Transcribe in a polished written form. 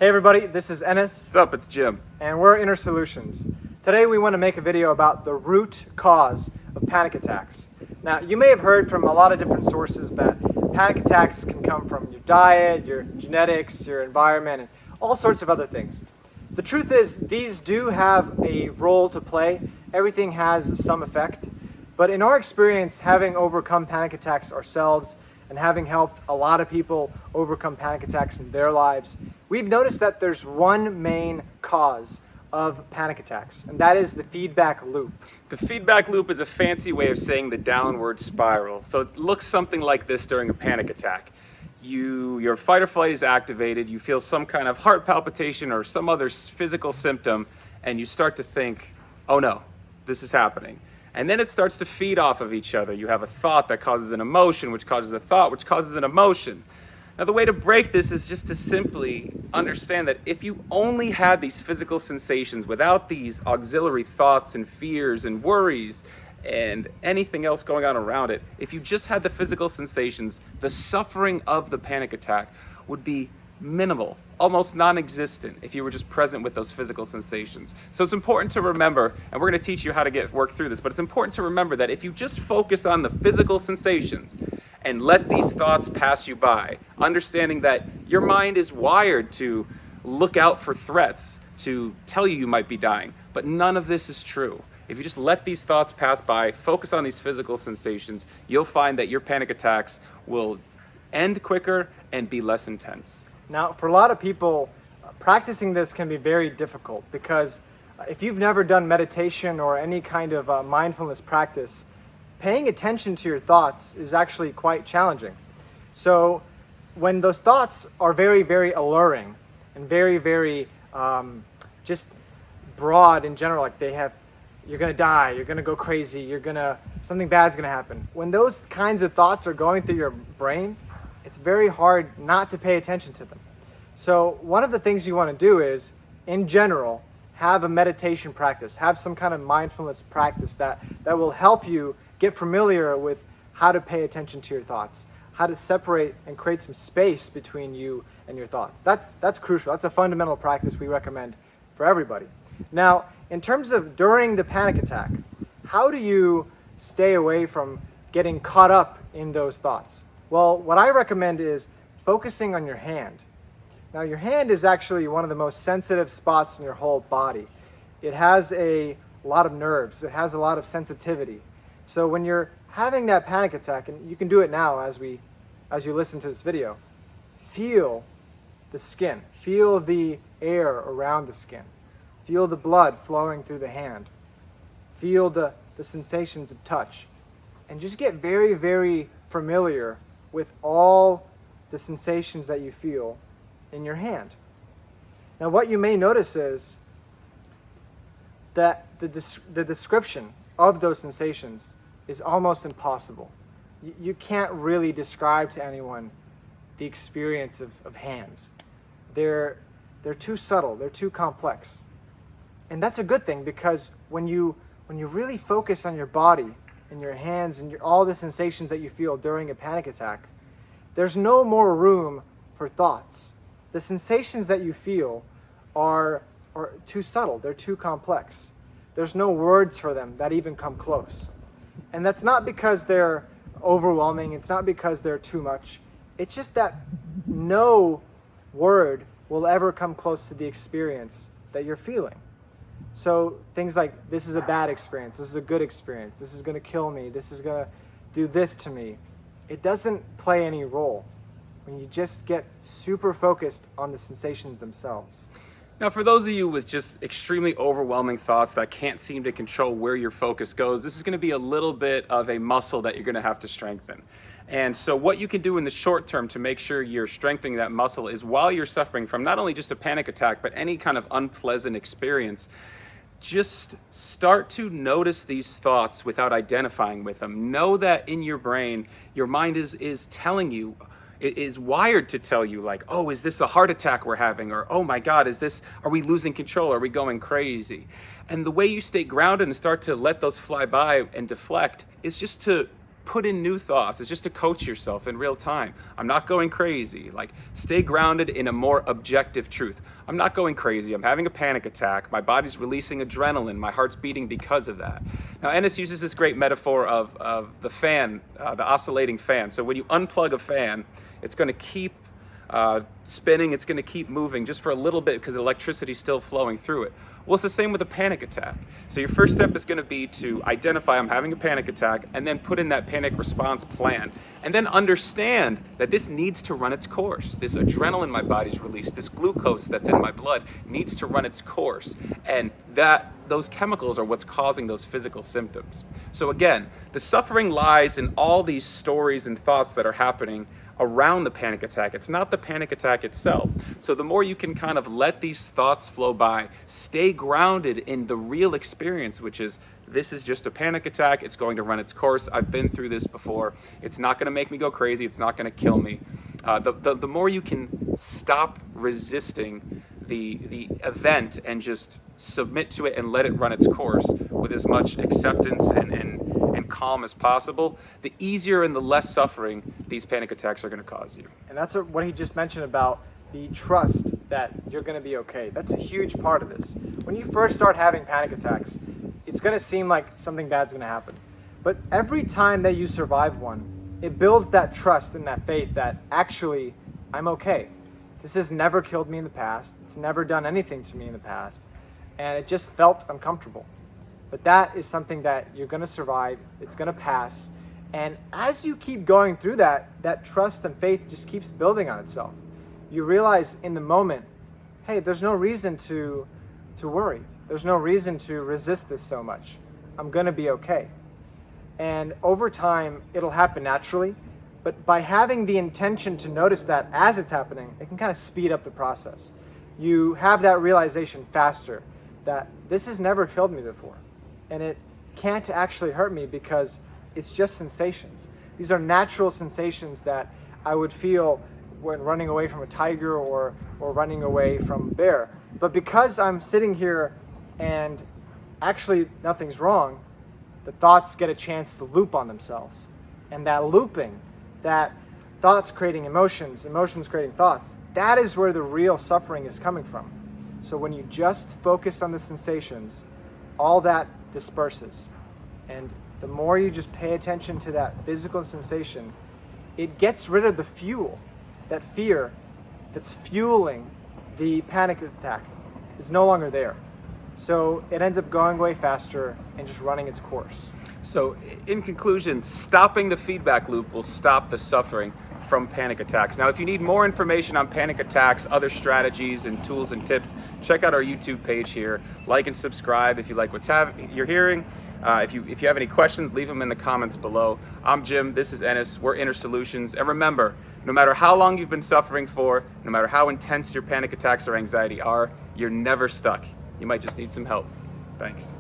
Hey everybody, this is Ennis. What's up? It's Jim. And we're Inner Solutions. Today we want to make a video about the root cause of panic attacks. Now, you may have heard from a lot of different sources that panic attacks can come from your diet, your genetics, your environment, and all sorts of other things. The truth is, these do have a role to play. Everything has some effect. But in our experience, having overcome panic attacks ourselves and having helped a lot of people overcome panic attacks in their lives, we've noticed that there's one main cause of panic attacks, and that is the feedback loop. The feedback loop is a fancy way of saying the downward spiral. So it looks something like this during a panic attack. Your fight or flight is activated, you feel some kind of heart palpitation or some other physical symptom, and you start to think, oh no, this is happening. And then it starts to feed off of each other. You have a thought that causes an emotion, which causes a thought, which causes an emotion. Now, the way to break this is just to simply understand that if you only had these physical sensations without these auxiliary thoughts and fears and worries and anything else going on around it, if you just had the physical sensations, the suffering of the panic attack would be minimal, almost non-existent if you were just present with those physical sensations. So it's important to remember, and we're going to teach you how to work through this, but it's important to remember that if you just focus on the physical sensations and let these thoughts pass you by, understanding that your mind is wired to look out for threats, to tell you you might be dying, but none of this is true. If you just let these thoughts pass by, focus on these physical sensations, you'll find that your panic attacks will end quicker and be less intense. Now, for a lot of people, practicing this can be very difficult because if you've never done meditation or any kind of mindfulness practice, paying attention to your thoughts is actually quite challenging. So when those thoughts are very, very alluring and very, very just broad in general, like you're gonna die, you're gonna go crazy, something bad's gonna happen. When those kinds of thoughts are going through your brain, it's very hard not to pay attention to them. So one of the things you want to do is, in general, have a meditation practice, have some kind of mindfulness practice that will help you get familiar with how to pay attention to your thoughts, how to separate and create some space between you and your thoughts. That's crucial. That's a fundamental practice we recommend for everybody. Now, in terms of during the panic attack, how do you stay away from getting caught up in those thoughts? Well, what I recommend is focusing on your hand. Now, your hand is actually one of the most sensitive spots in your whole body. It has a lot of nerves. It has a lot of sensitivity. So when you're having that panic attack, and you can do it now as you listen to this video, feel the skin. Feel the air around the skin. Feel the blood flowing through the hand. Feel the sensations of touch. And just get very, very familiar with all the sensations that you feel in your hand. Now, what you may notice is that the description of those sensations is almost impossible. You can't really describe to anyone the experience of hands. They're too subtle, they're too complex. And that's a good thing, because when you really focus on your body and your hands and all the sensations that you feel during a panic attack, there's no more room for thoughts. The sensations that you feel are too subtle, they're too complex. There's no words for them that even come close. And that's not because they're overwhelming, it's not because they're too much. It's just that no word will ever come close to the experience that you're feeling. So things like, this is a bad experience, this is a good experience, this is going to kill me, this is going to do this to me, it doesn't play any role when you just get super focused on the sensations themselves. Now, for those of you with just extremely overwhelming thoughts that can't seem to control where your focus goes, this is going to be a little bit of a muscle that you're going to have to strengthen. And so what you can do in the short term to make sure you're strengthening that muscle is, while you're suffering from not only just a panic attack, but any kind of unpleasant experience, just start to notice these thoughts without identifying with them. Know that in your brain, your mind is telling you, it is wired to tell you, like, oh, is this a heart attack we're having? Or, oh my God, are we losing control? Are we going crazy? And the way you stay grounded and start to let those fly by and deflect is just to put in new thoughts. It's just to coach yourself in real time. I'm not going crazy. Like, stay grounded in a more objective truth. I'm not going crazy. I'm having a panic attack. My body's releasing adrenaline. My heart's beating because of that. Now, Ennis uses this great metaphor of the fan, the oscillating fan. So when you unplug a fan, it's going to keep spinning. It's going to keep moving just for a little bit because the electricity's still flowing through it. Well, it's the same with a panic attack. So your first step is going to be to identify I'm having a panic attack, and then put in that panic response plan, and then understand that this needs to run its course. This adrenaline my body's released, this glucose that's in my blood needs to run its course, and those chemicals are what's causing those physical symptoms. So again, the suffering lies in all these stories and thoughts that are happening around the panic attack. It's not the panic attack itself. So the more you can kind of let these thoughts flow by, stay grounded in the real experience, which is, this is just a panic attack. It's going to run its course. I've been through this before. It's not going to make me go crazy. It's not going to kill me. The more you can stop resisting the event and just submit to it and let it run its course with as much acceptance and calm as possible, the easier and the less suffering these panic attacks are going to cause you. And that's what he just mentioned about the trust that you're going to be okay. That's a huge part of this. When you first start having panic attacks, it's going to seem like something bad's going to happen. But every time that you survive one, it builds that trust and that faith that actually, I'm okay. This has never killed me in the past. It's never done anything to me in the past. And it just felt uncomfortable. But that is something that you're going to survive. It's going to pass. And as you keep going through that trust and faith just keeps building on itself. You realize in the moment, hey, there's no reason to worry. There's no reason to resist this so much. I'm going to be okay. And over time, it'll happen naturally. But by having the intention to notice that as it's happening, it can kind of speed up the process. You have that realization faster that this has never killed me before. And it can't actually hurt me because it's just sensations. These are natural sensations that I would feel when running away from a tiger or running away from a bear. But because I'm sitting here and actually nothing's wrong, the thoughts get a chance to loop on themselves. And that looping, that thoughts creating emotions, emotions creating thoughts, that is where the real suffering is coming from. So when you just focus on the sensations, all that disperses. And the more you just pay attention to that physical sensation, it gets rid of the fuel, that fear that's fueling the panic attack is no longer there. So it ends up going way faster and just running its course. So in conclusion, stopping the feedback loop will stop the suffering from panic attacks. Now, if you need more information on panic attacks, other strategies and tools and tips, check out our YouTube page here. Like and subscribe if you like what you're hearing. If you have any questions, leave them in the comments below. I'm Jim, this is Ennis, we're Inner Solutions. And remember, no matter how long you've been suffering for, no matter how intense your panic attacks or anxiety are, you're never stuck. You might just need some help. Thanks.